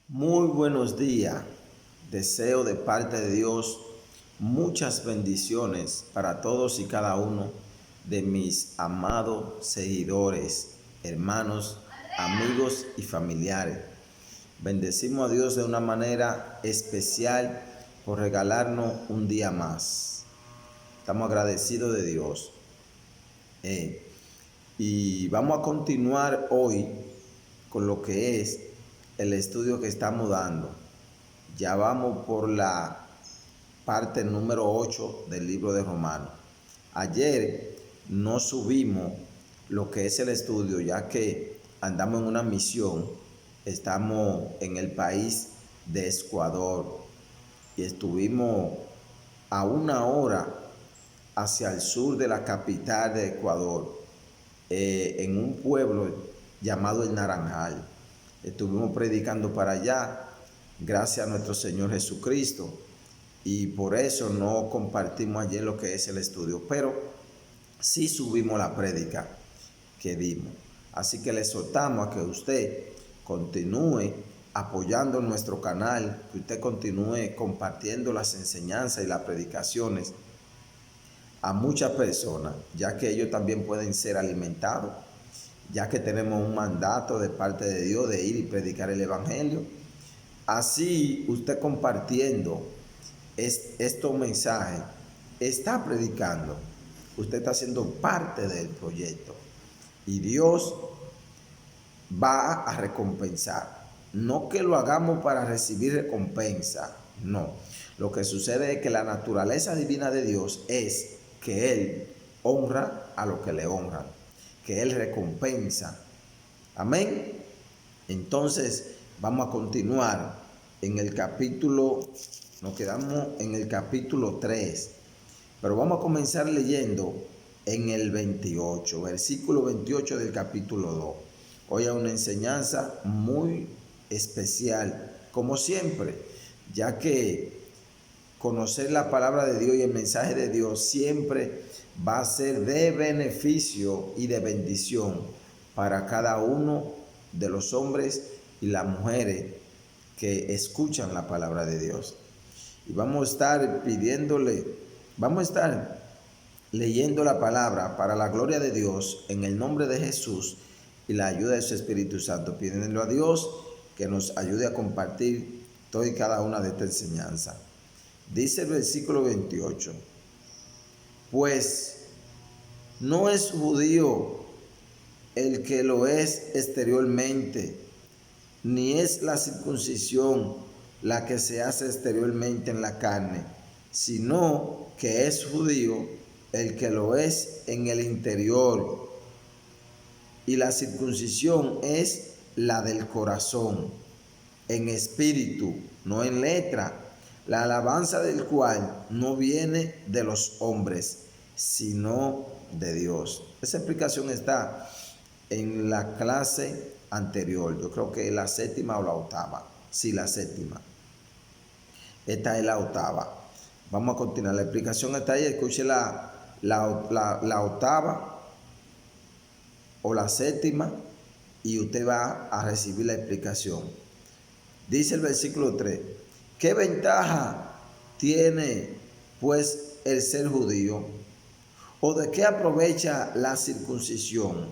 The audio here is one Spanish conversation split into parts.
Muy buenos días. Deseo de parte de Dios muchas bendiciones para todos y cada uno de mis amados seguidores, hermanos, amigos y familiares. Bendecimos a Dios de una manera especial por regalarnos un día más. Estamos agradecidos de Dios. Y vamos a continuar hoy con lo que es el estudio que estamos dando. Ya vamos por la parte número 8 del libro de Romanos. Ayer no subimos lo que es el estudio, ya que andamos en una misión. Estamos en el país de Ecuador y estuvimos a una hora hacia el sur de la capital de Ecuador, en un pueblo llamado El Naranjal. Estuvimos predicando para allá, gracias a nuestro Señor Jesucristo, y por eso no compartimos ayer lo que es el estudio, pero sí subimos la prédica que dimos. Así que le exhortamos a que usted continúe apoyando nuestro canal, que usted continúe compartiendo las enseñanzas y las predicaciones a muchas personas, ya que ellos también pueden ser alimentados, ya que tenemos un mandato de parte de Dios de ir y predicar el Evangelio. Así usted compartiendo estos mensajes, está predicando, usted está siendo parte del proyecto y Dios va a recompensar. No que lo hagamos para recibir recompensa, no. Lo que sucede es que la naturaleza divina de Dios es que Él honra a los que le honran, que Él recompensa. Amén. Entonces vamos a continuar en el capítulo, nos quedamos en el capítulo 3, pero vamos a comenzar leyendo en el 28, versículo 28 del capítulo 2. Hoy hay una enseñanza muy especial, como siempre, ya que conocer la palabra de Dios y el mensaje de Dios siempre va a ser de beneficio y de bendición para cada uno de los hombres y las mujeres que escuchan la palabra de Dios. Y vamos a estar vamos a estar leyendo la palabra para la gloria de Dios en el nombre de Jesús y la ayuda de su Espíritu Santo, pidiéndole a Dios que nos ayude a compartir toda y cada una de estas enseñanzas. Dice el versículo 28, pues no es judío el que lo es exteriormente, ni es la circuncisión la que se hace exteriormente en la carne, sino que es judío el que lo es en el interior, y la circuncisión es la del corazón, en espíritu, no en letra, la alabanza del cual no viene de los hombres, sino de Dios. Esa explicación está en la clase anterior, yo creo que la séptima o la octava. Sí, la séptima. Esta es la octava. Vamos a continuar. La explicación está ahí. Escuche la octava o la séptima y usted va a recibir la explicación. Dice el versículo 3. ¿Qué ventaja tiene pues el ser judío? ¿O de qué aprovecha la circuncisión?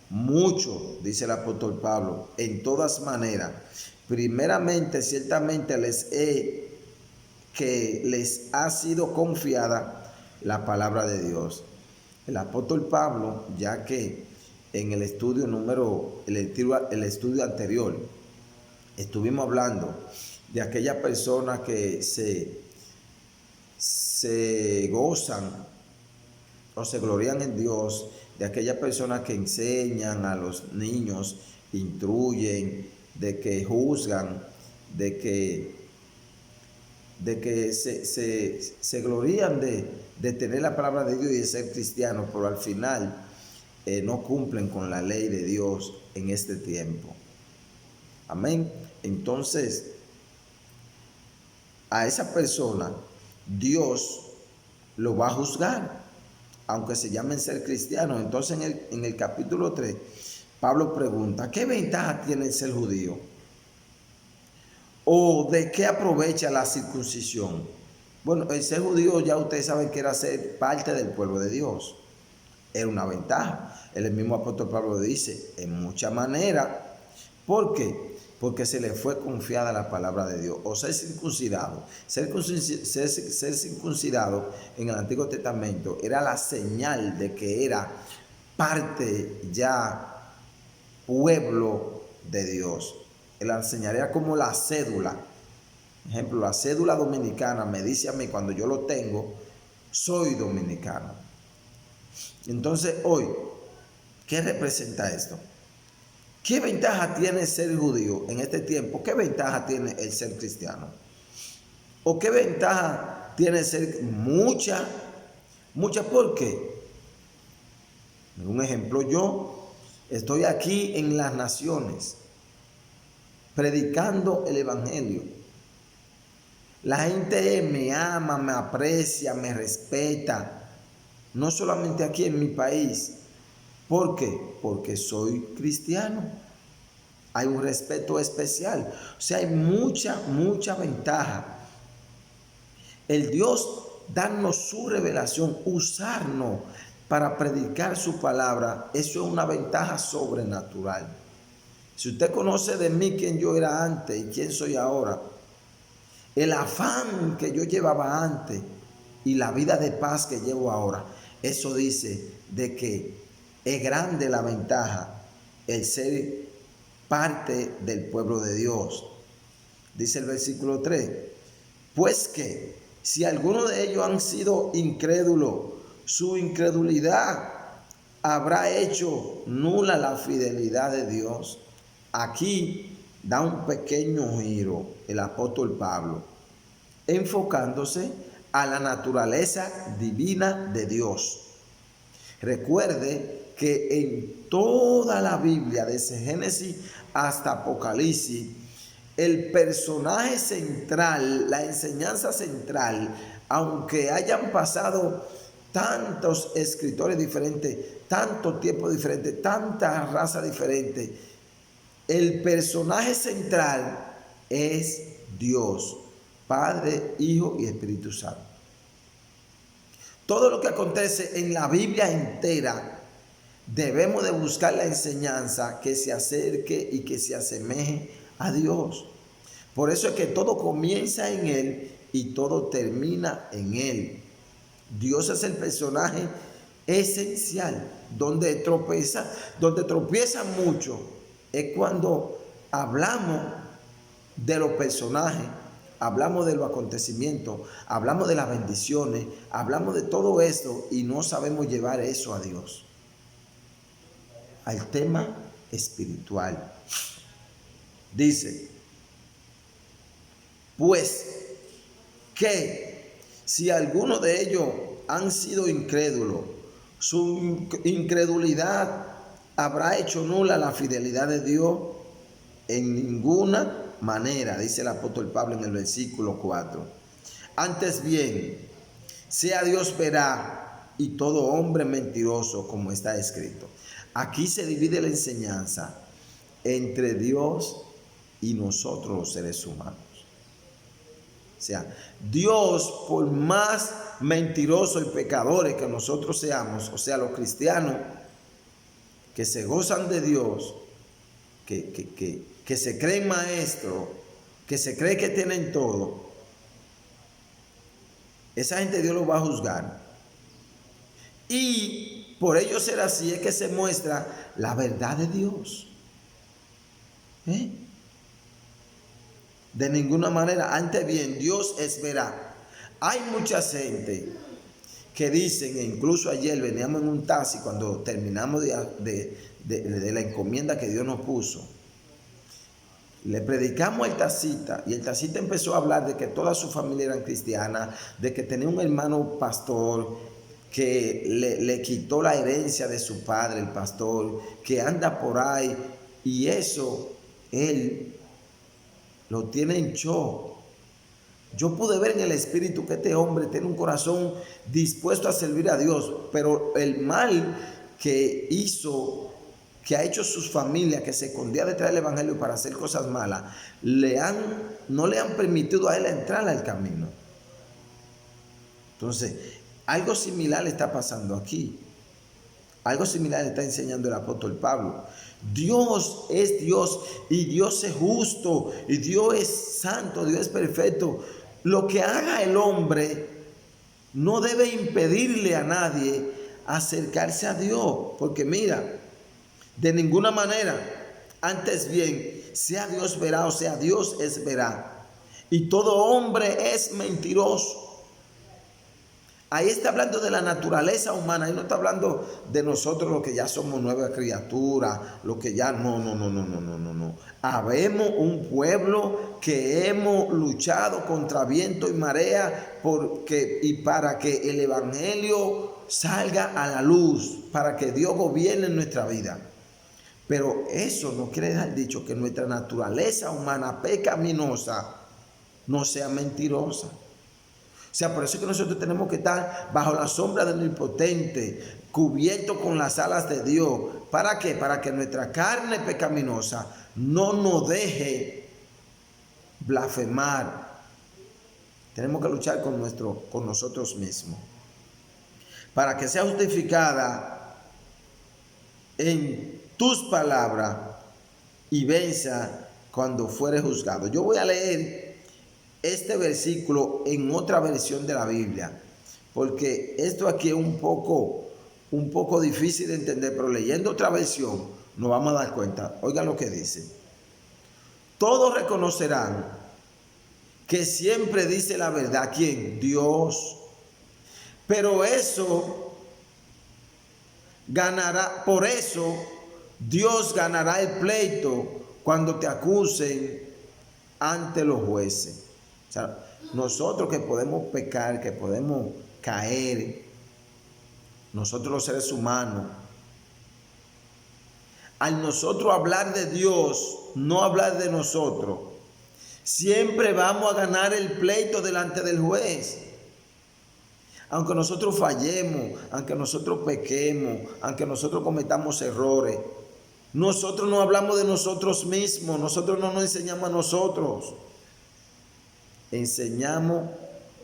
Mucho, dice el apóstol Pablo, en todas maneras. Primeramente, ciertamente les ha sido confiada la palabra de Dios. El apóstol Pablo, ya que en el estudio el estudio anterior, estuvimos hablando de aquellas personas que se gozan o se glorian en Dios, de aquellas personas que enseñan a los niños, instruyen, de que juzgan, de que se glorían de tener la palabra de Dios y de ser cristianos, pero al final no cumplen con la ley de Dios en este tiempo. Amén. Entonces, a esa persona Dios lo va a juzgar, aunque se llamen ser cristianos. Entonces en el capítulo 3 Pablo pregunta, ¿qué ventaja tiene el ser judío? ¿O de qué aprovecha la circuncisión? Bueno, el ser judío ya ustedes saben que era ser parte del pueblo de Dios. Era una ventaja. El mismo apóstol Pablo dice, en mucha manera. ¿Por qué? Porque se le fue confiada la palabra de Dios. O ser circuncidado. Ser circuncidado en el Antiguo Testamento era la señal de que era parte ya pueblo de Dios. La enseñaría como la cédula. Por ejemplo, la cédula dominicana me dice a mí cuando yo lo tengo, soy dominicano. Entonces hoy, ¿qué representa esto? ¿Qué ventaja tiene ser judío en este tiempo? ¿Qué ventaja tiene el ser cristiano? ¿O qué ventaja tiene ser mucha? ¿Por qué? Un ejemplo, yo estoy aquí en las naciones predicando el evangelio. La gente me ama, me aprecia, me respeta, no solamente aquí en mi país. ¿Por qué? Porque soy cristiano. Hay un respeto especial. O sea, hay mucha ventaja. El Dios darnos su revelación, usarnos para predicar su palabra, eso es una ventaja sobrenatural. Si usted conoce de mí quién yo era antes y quién soy ahora, el afán que yo llevaba antes y la vida de paz que llevo ahora, eso dice de que es grande la ventaja el ser parte del pueblo de Dios. Dice el versículo 3, pues que si alguno de ellos han sido incrédulos, su incredulidad habrá hecho nula la fidelidad de Dios. Aquí da un pequeño giro el apóstol Pablo, enfocándose a la naturaleza divina de Dios. Recuerde que en toda la Biblia, desde Génesis hasta Apocalipsis, el personaje central, la enseñanza central, aunque hayan pasado tantos escritores diferentes, tanto tiempo diferente, tantas razas diferentes, el personaje central es Dios, Padre, Hijo y Espíritu Santo. Todo lo que acontece en la Biblia entera, debemos de buscar la enseñanza que se acerque y que se asemeje a Dios. Por eso es que todo comienza en Él y todo termina en Él. Dios es el personaje esencial. Donde tropieza mucho es cuando hablamos de los personajes, hablamos de los acontecimientos, hablamos de las bendiciones, hablamos de todo esto y no sabemos llevar eso a Dios, al tema espiritual. Dice, pues que si alguno de ellos han sido incrédulos, su incredulidad habrá hecho nula la fidelidad de Dios. En ninguna manera, dice el apóstol Pablo en el versículo 4. Antes bien, sea Dios veraz y todo hombre mentiroso, como está escrito. Aquí se divide la enseñanza entre Dios y nosotros los seres humanos. O sea, Dios, por más mentirosos y pecadores que nosotros seamos, o sea, los cristianos que se gozan de Dios, que se creen maestros, que se cree que tienen todo, esa gente Dios lo va a juzgar. Y por ello ser así es que se muestra la verdad de Dios. De ninguna manera. Antes bien, Dios es veraz. Hay mucha gente que dicen, e incluso ayer veníamos en un taxi cuando terminamos de la encomienda que Dios nos puso. Le predicamos al taxista y el taxista empezó a hablar de que toda su familia era cristiana, de que tenía un hermano pastor que le quitó la herencia de su padre, el pastor, que anda por ahí, y eso él lo tiene en shock. Yo pude ver en el espíritu que este hombre tiene un corazón dispuesto a servir a Dios, pero el mal que hizo que ha hecho sus familias, que se escondía detrás del evangelio para hacer cosas malas, no le han permitido a él entrar al camino. Entonces, algo similar le está pasando aquí. Algo similar le está enseñando el apóstol Pablo. Dios es Dios y Dios es justo y Dios es santo, Dios es perfecto. Lo que haga el hombre no debe impedirle a nadie acercarse a Dios, porque mira, de ninguna manera, antes bien, sea Dios veraz o sea Dios es veraz, y todo hombre es mentiroso. Ahí está hablando de la naturaleza humana, ahí no está hablando de nosotros los que ya somos nuevas criaturas, los que ya no. Habemos un pueblo que hemos luchado contra viento y marea para que el evangelio salga a la luz, para que Dios gobierne en nuestra vida. Pero eso no quiere dejar dicho que nuestra naturaleza humana pecaminosa no sea mentirosa. O sea, por eso es que nosotros tenemos que estar bajo la sombra del Omnipotente, cubiertos con las alas de Dios. ¿Para qué? Para que nuestra carne pecaminosa no nos deje blasfemar. Tenemos que luchar con nosotros mismos. Para que sea justificada en tus palabras y venza cuando fuere juzgado. Yo voy a leer este versículo en otra versión de la Biblia, porque esto aquí es un poco difícil de entender, pero leyendo otra versión nos vamos a dar cuenta. Oigan lo que dice: todos reconocerán que siempre dice la verdad. ¿Quién? Dios. Pero eso ganará, por eso Dios ganará el pleito cuando te acusen ante los jueces. O sea, nosotros que podemos pecar, que podemos caer, nosotros los seres humanos, al nosotros hablar de Dios, no hablar de nosotros, siempre vamos a ganar el pleito delante del juez. Aunque nosotros fallemos, aunque nosotros pequemos, aunque nosotros cometamos errores, nosotros no hablamos de nosotros mismos, nosotros no nos enseñamos a nosotros. Enseñamos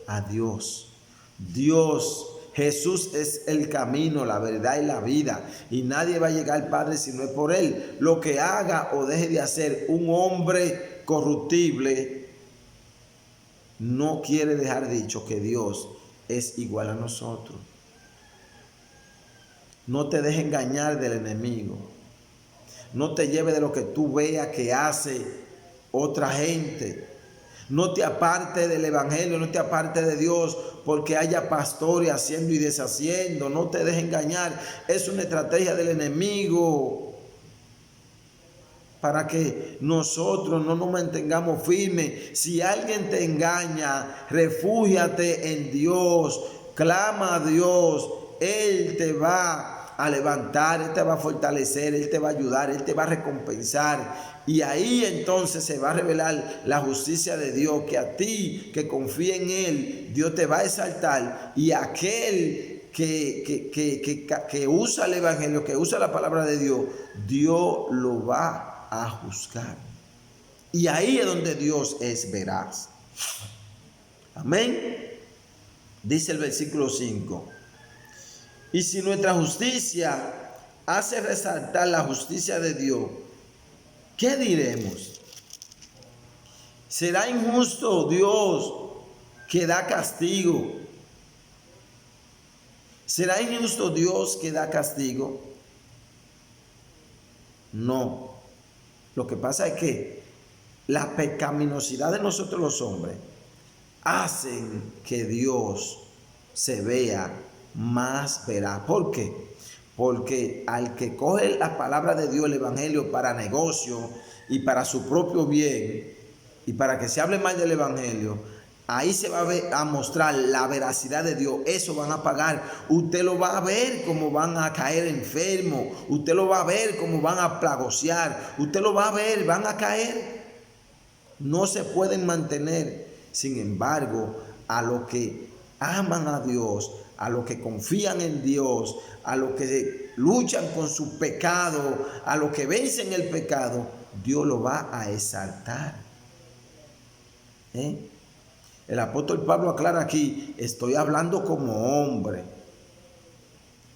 a Dios. Dios, Jesús es el camino, la verdad y la vida. Y nadie va a llegar al Padre si no es por Él. Lo que haga o deje de hacer un hombre corruptible no quiere dejar dicho que Dios es igual a nosotros. No te dejes engañar del enemigo. No te lleves de lo que tú veas que hace otra gente. No te apartes del evangelio, no te apartes de Dios porque haya pastores haciendo y deshaciendo. No te dejes engañar. Es una estrategia del enemigo para que nosotros no nos mantengamos firmes. Si alguien te engaña, refúgiate en Dios, clama a Dios. Él te va a levantar, Él te va a fortalecer, Él te va a ayudar, Él te va a recompensar. Y ahí entonces se va a revelar la justicia de Dios, que a ti que confía en Él, Dios te va a exaltar. Y aquel que usa el evangelio, que usa la palabra de Dios, Dios lo va a juzgar. Y ahí es donde Dios es veraz. Amén. Dice el versículo 5. Y si nuestra justicia hace resaltar la justicia de Dios, ¿qué diremos? ¿Será injusto Dios que da castigo? ¿Será injusto Dios que da castigo? No. Lo que pasa es que la pecaminosidad de nosotros los hombres hacen que Dios se vea más veraz. ¿Por qué? Porque al que coge la palabra de Dios, el evangelio, para negocio y para su propio bien y para que se hable mal del evangelio, ahí se va a mostrar la veracidad de Dios. Eso van a pagar. Usted lo va a ver como van a caer enfermos. Usted lo va a ver como van a plagosear. Usted lo va a ver, van a caer. No se pueden mantener. Sin embargo, a los que aman a Dios, a los que confían en Dios, a los que luchan con su pecado, a los que vencen el pecado, Dios lo va a exaltar. El apóstol Pablo aclara aquí, estoy hablando como hombre.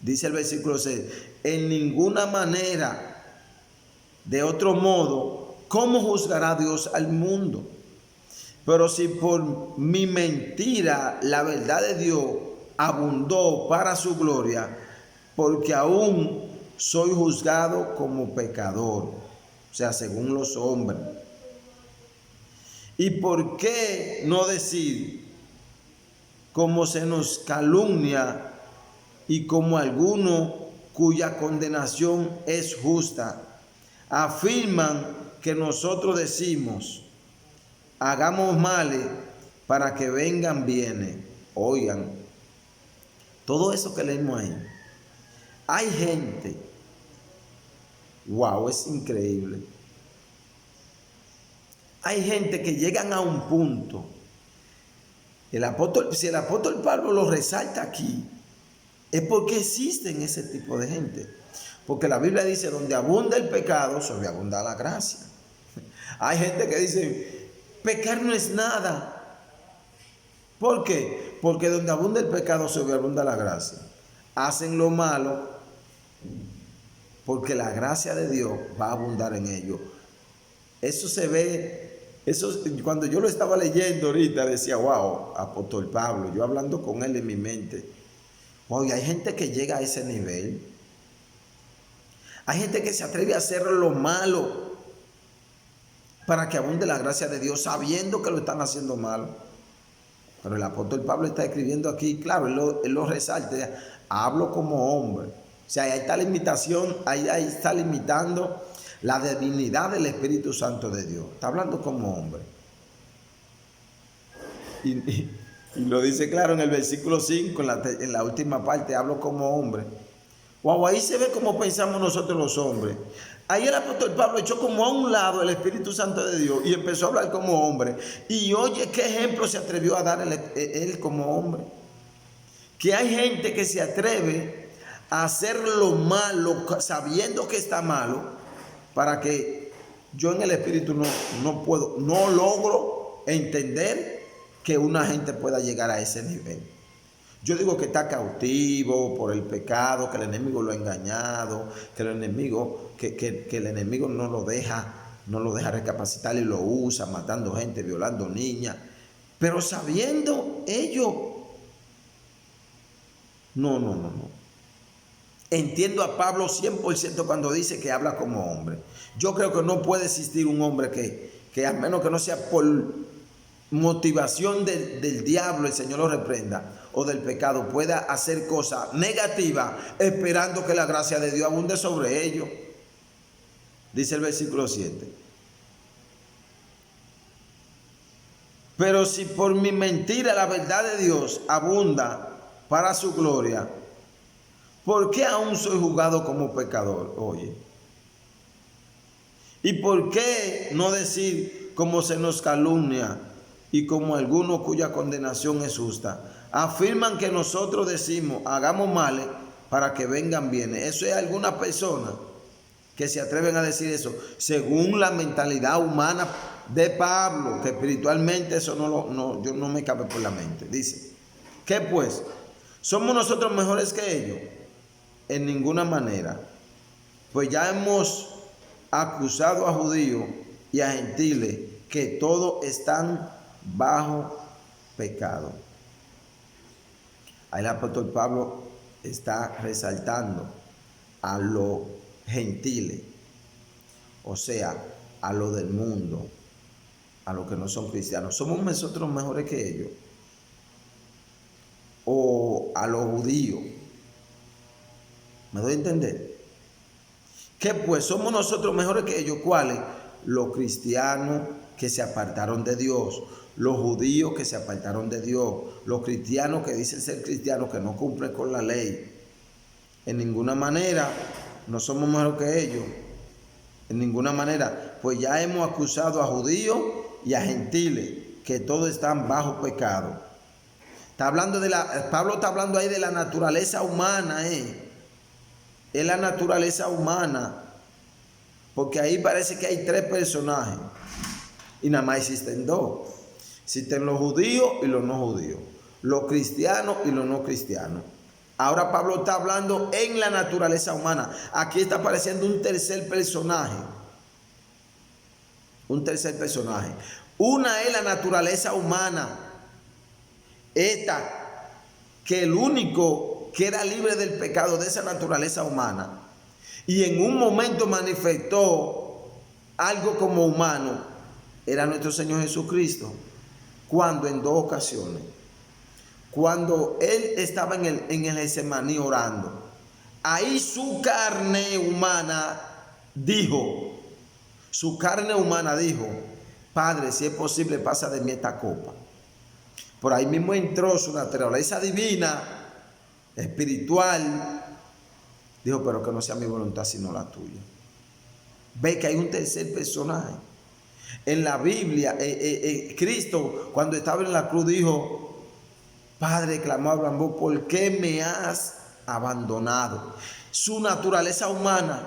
Dice el versículo 6, en ninguna manera, de otro modo, ¿cómo juzgará Dios al mundo? Pero si por mi mentira la verdad de Dios abundó para su gloria, porque aún soy juzgado como pecador, o sea, según los hombres. ¿Y por qué no decir, como se nos calumnia y como alguno cuya condenación es justa, afirman que nosotros decimos, hagamos males para que vengan bienes? Oigan, todo eso que leemos ahí, hay gente, wow, es increíble. Hay gente que llegan a un punto, si el apóstol Pablo lo resalta aquí, es porque existen ese tipo de gente. Porque la Biblia dice, donde abunda el pecado, sobreabunda la gracia. Hay gente que dice, pecar no es nada. ¿Por qué? Porque donde abunda el pecado, sobreabunda la gracia. Hacen lo malo porque la gracia de Dios va a abundar en ellos. Eso se ve, cuando yo lo estaba leyendo ahorita, decía, wow, apóstol Pablo, yo hablando con él en mi mente, wow, y hay gente que llega a ese nivel. Hay gente que se atreve a hacer lo malo para que abunde la gracia de Dios, sabiendo que lo están haciendo mal. Pero el apóstol Pablo está escribiendo aquí, claro, él lo resalta, hablo como hombre. O sea, ahí está la limitación, ahí está limitando la divinidad del Espíritu Santo de Dios. Está hablando como hombre. Y lo dice claro en el versículo 5, en la última parte, hablo como hombre. Wow, ahí se ve cómo pensamos nosotros los hombres. Ahí el apóstol Pablo echó como a un lado el Espíritu Santo de Dios y empezó a hablar como hombre. Y oye, ¿qué ejemplo se atrevió a dar él como hombre? Que hay gente que se atreve a hacer lo malo sabiendo que está malo, para que yo en el Espíritu no logro entender que una gente pueda llegar a ese nivel. Yo digo que está cautivo por el pecado, que el enemigo lo ha engañado, que el enemigo no lo deja recapacitar y lo usa, matando gente, violando niñas. Pero sabiendo ello, no. Entiendo a Pablo 100% cuando dice que habla como hombre. Yo creo que no puede existir un hombre que a menos que no sea por motivación del diablo, el Señor lo reprenda, o del pecado, pueda hacer cosas negativas esperando que la gracia de Dios abunde sobre ellos. Dice el versículo 7. Pero si por mi mentira la verdad de Dios abunda para su gloria, ¿por qué aún soy juzgado como pecador? Oye. ¿Y por qué no decir como se nos calumnia y como alguno cuya condenación es justa? Afirman que nosotros decimos, hagamos males para que vengan bienes. Eso es alguna persona que se atreven a decir eso, según la mentalidad humana de Pablo, que espiritualmente eso yo no me cabe por la mente. Dice, ¿qué pues? ¿Somos nosotros mejores que ellos? En ninguna manera. Pues ya hemos acusado a judíos y a gentiles que todos están bajo pecado. Ahí el apóstol Pablo está resaltando a los gentiles, o sea, a lo del mundo, a los que no son cristianos. ¿Somos nosotros mejores que ellos? O a los judíos. ¿Me doy a entender? ¿Qué pues? ¿Somos nosotros mejores que ellos? ¿Cuáles? Los cristianos que se apartaron de Dios, los judíos que se apartaron de Dios, los cristianos que dicen ser cristianos que no cumplen con la ley. En ninguna manera no somos mejor que ellos. En ninguna manera. Pues ya hemos acusado a judíos y a gentiles que todos están bajo pecado. Pablo está hablando ahí de la naturaleza humana, es la naturaleza humana, porque ahí parece que hay tres personajes y nada más existen dos. Existen los judíos y los no judíos, los cristianos y los no cristianos. Ahora Pablo está hablando en la naturaleza humana. Aquí está apareciendo un tercer personaje. Un tercer personaje. Una es la naturaleza humana. Esta, que el único que era libre del pecado de esa naturaleza humana y en un momento manifestó algo como humano, era nuestro Señor Jesucristo. Cuando en dos ocasiones, cuando él estaba en el Getsemaní orando, ahí su carne humana dijo, Padre, si es posible, pasa de mí esta copa. Por ahí mismo entró su naturaleza divina, espiritual. Dijo, pero que no sea mi voluntad sino la tuya. Ve que hay un tercer personaje. En la Biblia, Cristo, cuando estaba en la cruz, dijo, Padre, clamó Abraham, ¿por qué me has abandonado? Su naturaleza humana.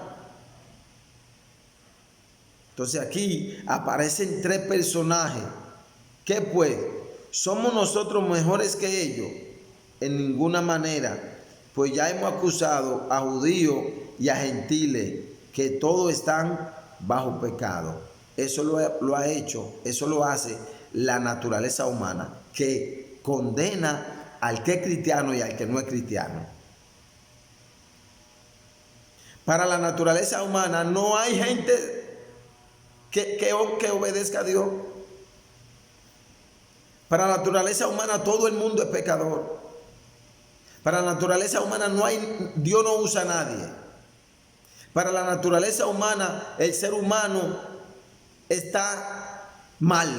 Entonces aquí aparecen tres personajes. ¿Qué pues? ¿Somos nosotros mejores que ellos? En ninguna manera. Pues ya hemos acusado a judíos y a gentiles que todos están bajo pecado. Eso lo ha hecho, eso lo hace la naturaleza humana, que condena al que es cristiano y al que no es cristiano. Para la naturaleza humana no hay gente que obedezca a Dios. Para la naturaleza humana todo el mundo es pecador. Para la naturaleza humana Dios no usa a nadie. Para la naturaleza humana el ser humano está mal.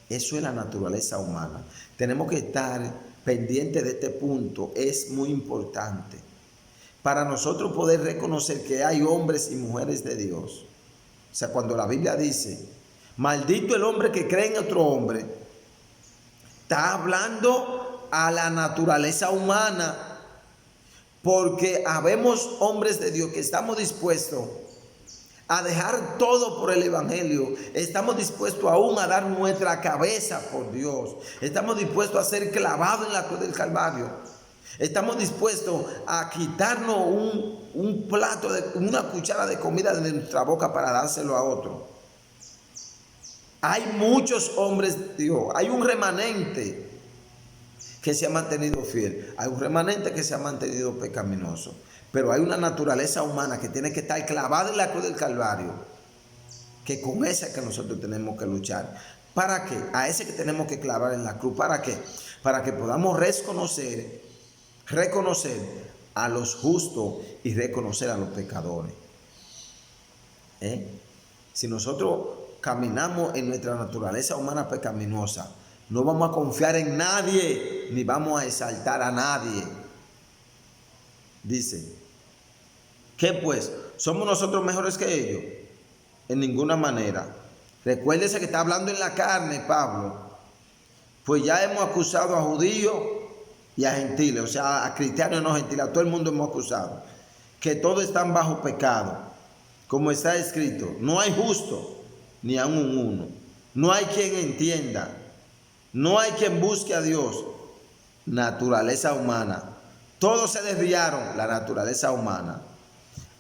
Eso es la naturaleza humana. Tenemos que estar pendientes de este punto. Es muy importante para nosotros poder reconocer que hay hombres y mujeres de Dios. O sea, cuando la Biblia dice, maldito el hombre que cree en otro hombre, está hablando a la naturaleza humana, porque habemos hombres de Dios que estamos dispuestos a dejar todo por el Evangelio. Estamos dispuestos aún a dar nuestra cabeza por Dios. Estamos dispuestos a ser clavados en la cruz del Calvario. Estamos dispuestos a quitarnos un plato, una cuchara de comida de nuestra boca para dárselo a otro. Hay muchos hombres de Dios. Hay un remanente que se ha mantenido fiel. Hay un remanente que se ha mantenido pecaminoso. Pero hay una naturaleza humana que tiene que estar clavada en la cruz del Calvario, que con esa que nosotros tenemos que luchar. ¿Para qué? A ese que tenemos que clavar en la cruz. ¿Para qué? Para que podamos reconocer a los justos y reconocer a los pecadores. Si nosotros caminamos en nuestra naturaleza humana pecaminosa, no vamos a confiar en nadie, ni vamos a exaltar a nadie. Dice, ¿qué pues? ¿Somos nosotros mejores que ellos? En ninguna manera. Recuérdese que está hablando en la carne, Pablo. Pues ya hemos acusado a judíos y a gentiles, o sea, a cristianos y no gentiles, a todo el mundo hemos acusado, que todos están bajo pecado, como está escrito, no hay justo, ni aun uno, no hay quien entienda, no hay quien busque a Dios. Naturaleza humana, todos se desviaron, la naturaleza humana,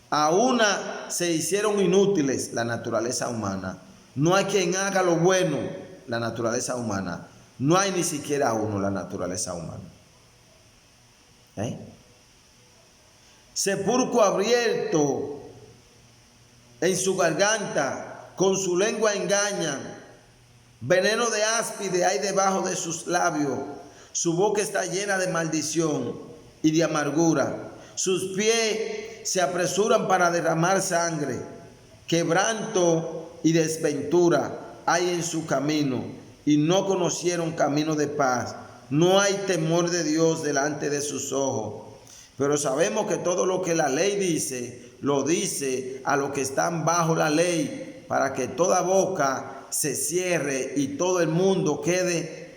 a una se hicieron inútiles, la naturaleza humana, no hay quien haga lo bueno, la naturaleza humana, no hay ni siquiera uno, la naturaleza humana. Sepulcro abierto en su garganta, con su lengua engañan, veneno de áspide hay debajo de sus labios, su boca está llena de maldición y de amargura, sus pies se apresuran para derramar sangre, quebranto y desventura hay en su camino, y no conocieron camino de paz. No hay temor de Dios delante de sus ojos. Pero sabemos que todo lo que la ley dice, lo dice a los que están bajo la ley, para que toda boca se cierre y todo el mundo quede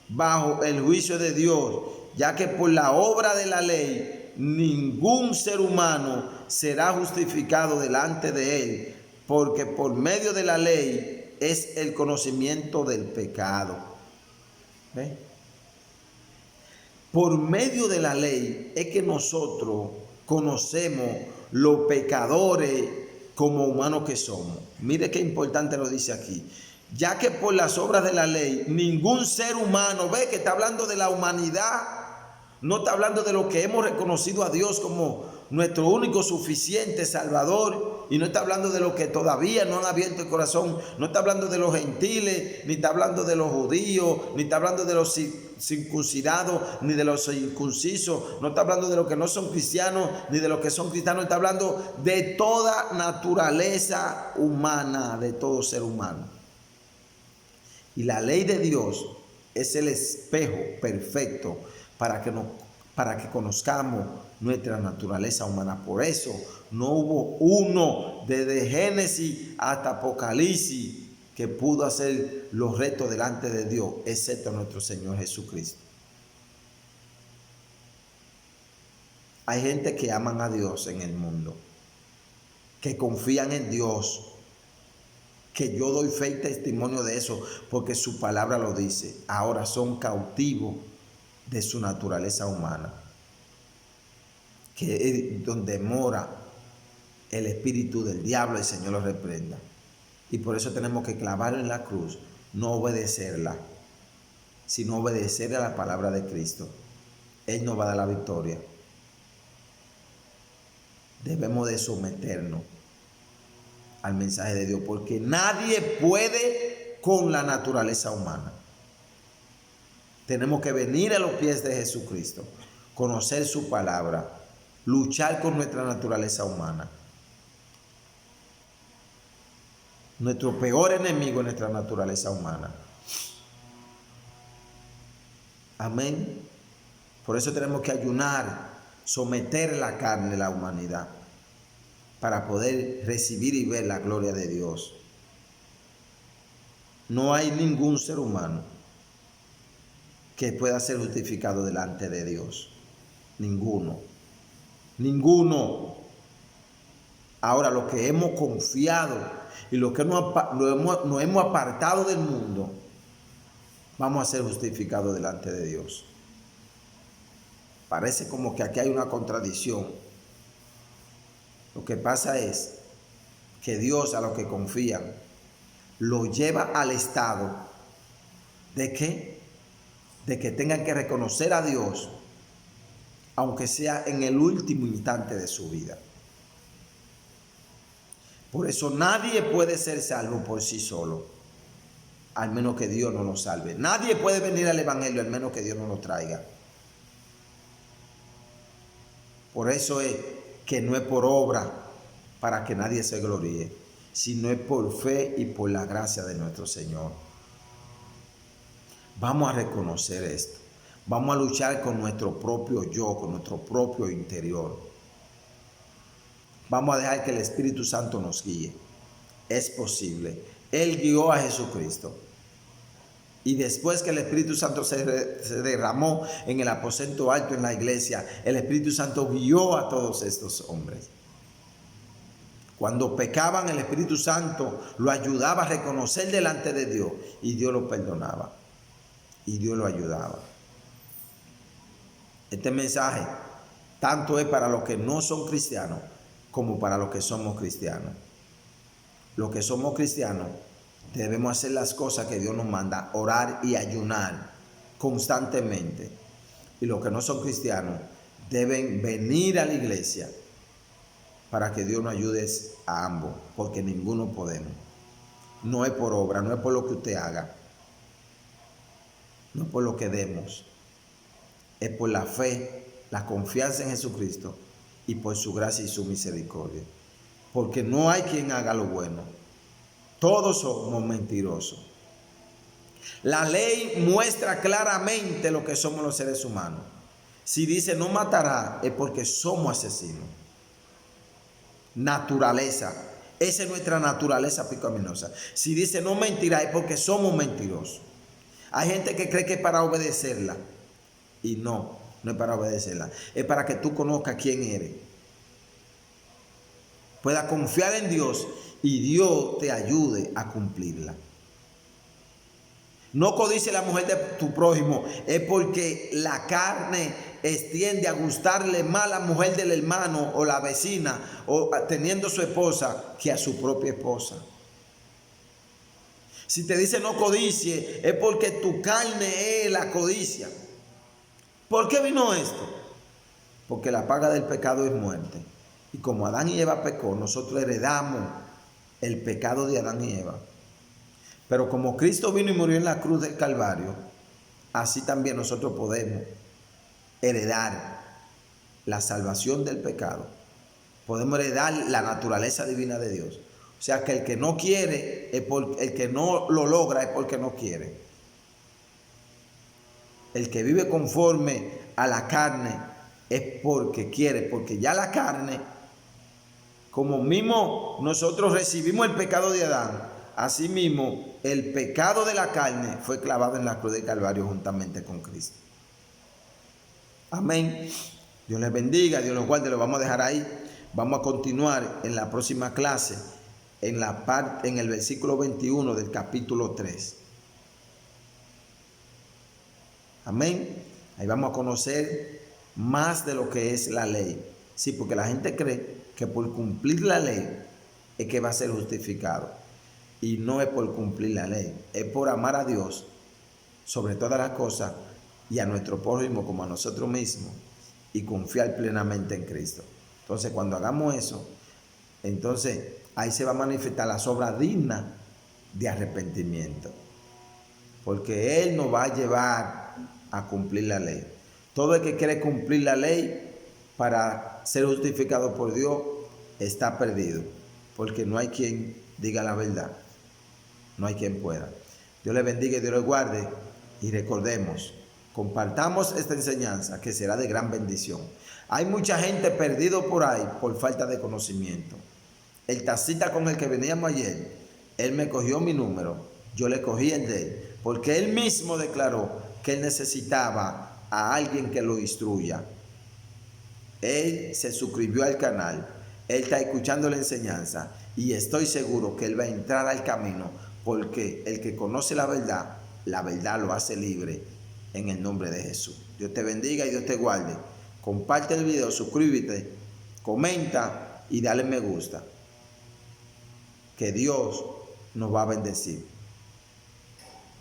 bajo el juicio de Dios, ya que por la obra de la ley ningún ser humano será justificado delante de él, porque por medio de la ley es el conocimiento del pecado. ¿Ve? Por medio de la ley es que nosotros conocemos los pecadores como humanos que somos. Mire qué importante lo dice aquí. Ya que por las obras de la ley, ningún ser humano, ve que está hablando de la humanidad, no está hablando de lo que hemos reconocido a Dios como nuestro único suficiente Salvador, y no está hablando de los que todavía no han abierto el corazón, no está hablando de los gentiles, ni está hablando de los judíos, ni está hablando de los circuncidados, ni de los incircuncisos, no está hablando de los que no son cristianos, ni de los que son cristianos, está hablando de toda naturaleza humana, de todo ser humano. Y la ley de Dios es el espejo perfecto para que conozcamos nuestra naturaleza humana. Por eso no hubo uno desde Génesis hasta Apocalipsis que pudo hacer los retos delante de Dios, excepto nuestro Señor Jesucristo. Hay gente que aman a Dios en el mundo, que confían en Dios, que yo doy fe y testimonio de eso, porque su palabra lo dice. Ahora son cautivos de su naturaleza humana, que es donde mora el espíritu del diablo. El Señor lo reprenda. Y por eso tenemos que clavar en la cruz, no obedecerla, sino obedecer a la palabra de Cristo. Él nos va a dar la victoria. Debemos de someternos al mensaje de Dios, porque nadie puede con la naturaleza humana. Tenemos que venir a los pies de Jesucristo, conocer su palabra, luchar con nuestra naturaleza humana. Nuestro peor enemigo es nuestra naturaleza humana. Amén. Por eso tenemos que ayunar, someter la carne, la humanidad, para poder recibir y ver la gloria de Dios. No hay ningún ser humano que pueda ser justificado delante de Dios. Ninguno. Ninguno. Ahora, lo que hemos confiado y lo que nos hemos apartado del mundo, vamos a ser justificados delante de Dios. Parece como que aquí hay una contradicción. Lo que pasa es que Dios a los que confían lo lleva al estado de que tengan que reconocer a Dios, aunque sea en el último instante de su vida. Por eso nadie puede ser salvo por sí solo, al menos que Dios no lo salve. Nadie puede venir al Evangelio al menos que Dios no lo traiga. Por eso es que no es por obra para que nadie se gloríe, sino es por fe y por la gracia de nuestro Señor. Vamos a reconocer esto. Vamos a luchar con nuestro propio yo, con nuestro propio interior. Vamos a dejar que el Espíritu Santo nos guíe. Es posible. Él guió a Jesucristo. Y después que el Espíritu Santo se derramó en el aposento alto en la iglesia, el Espíritu Santo guió a todos estos hombres. Cuando pecaban, el Espíritu Santo lo ayudaba a reconocer delante de Dios, y Dios lo perdonaba y Dios lo ayudaba. Este mensaje tanto es para los que no son cristianos como para los que somos cristianos. Los que somos cristianos debemos hacer las cosas que Dios nos manda, orar y ayunar constantemente. Y los que no son cristianos deben venir a la iglesia para que Dios nos ayude a ambos, porque ninguno podemos. No es por obra, no es por lo que usted haga, no es por lo que demos, es por la fe, la confianza en Jesucristo y por su gracia y su misericordia. Porque no hay quien haga lo bueno. Todos somos mentirosos. La ley muestra claramente lo que somos los seres humanos. Si dice no matará, es porque somos asesinos. Naturaleza. Esa es nuestra naturaleza pecaminosa. Si dice no mentirá, es porque somos mentirosos. Hay gente que cree que es para obedecerla. Y no. no es para obedecerla, es para que tú conozcas quién eres. Puedas confiar en Dios y Dios te ayude a cumplirla. No codicie la mujer de tu prójimo, es porque la carne tiende a gustarle más a la mujer del hermano o la vecina o teniendo su esposa que a su propia esposa. Si te dice no codicie, es porque tu carne es la codicia. ¿Por qué vino esto? Porque la paga del pecado es muerte. Y como Adán y Eva pecó, nosotros heredamos el pecado de Adán y Eva. Pero como Cristo vino y murió en la cruz del Calvario, así también nosotros podemos heredar la salvación del pecado. Podemos heredar la naturaleza divina de Dios. O sea que el que no quiere, el que no lo logra es porque no quiere. El que vive conforme a la carne es porque quiere, porque ya la carne, como mismo nosotros recibimos el pecado de Adán, así mismo el pecado de la carne fue clavado en la cruz del Calvario juntamente con Cristo. Amén. Dios les bendiga, Dios los guarde, lo vamos a dejar ahí. Vamos a continuar en la próxima clase, en el versículo 21 del capítulo 3. Amén. Ahí vamos a conocer más de lo que es la ley. Sí, porque la gente cree que por cumplir la ley es que va a ser justificado. Y no es por cumplir la ley, es por amar a Dios sobre todas las cosas y a nuestro prójimo como a nosotros mismos y confiar plenamente en Cristo. Entonces, cuando hagamos eso, entonces ahí se va a manifestar las obras dignas de arrepentimiento, porque Él nos va a llevar a cumplir la ley. Todo el que quiere cumplir la ley para ser justificado por Dios está perdido, porque no hay quien diga la verdad, no hay quien pueda. Dios les bendiga y Dios les guarde, y recordemos, compartamos esta enseñanza que será de gran bendición. Hay mucha gente perdido por ahí por falta de conocimiento. El taxista con el que veníamos ayer, él me cogió mi número, yo le cogí el de él, porque él mismo declaró que él necesitaba a alguien que lo instruya. Él se suscribió al canal, él está escuchando la enseñanza y estoy seguro que él va a entrar al camino, porque el que conoce la verdad lo hace libre en el nombre de Jesús. Dios te bendiga y Dios te guarde. Comparte el video, suscríbete, comenta y dale me gusta. Que Dios nos va a bendecir.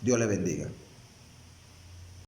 Dios le bendiga.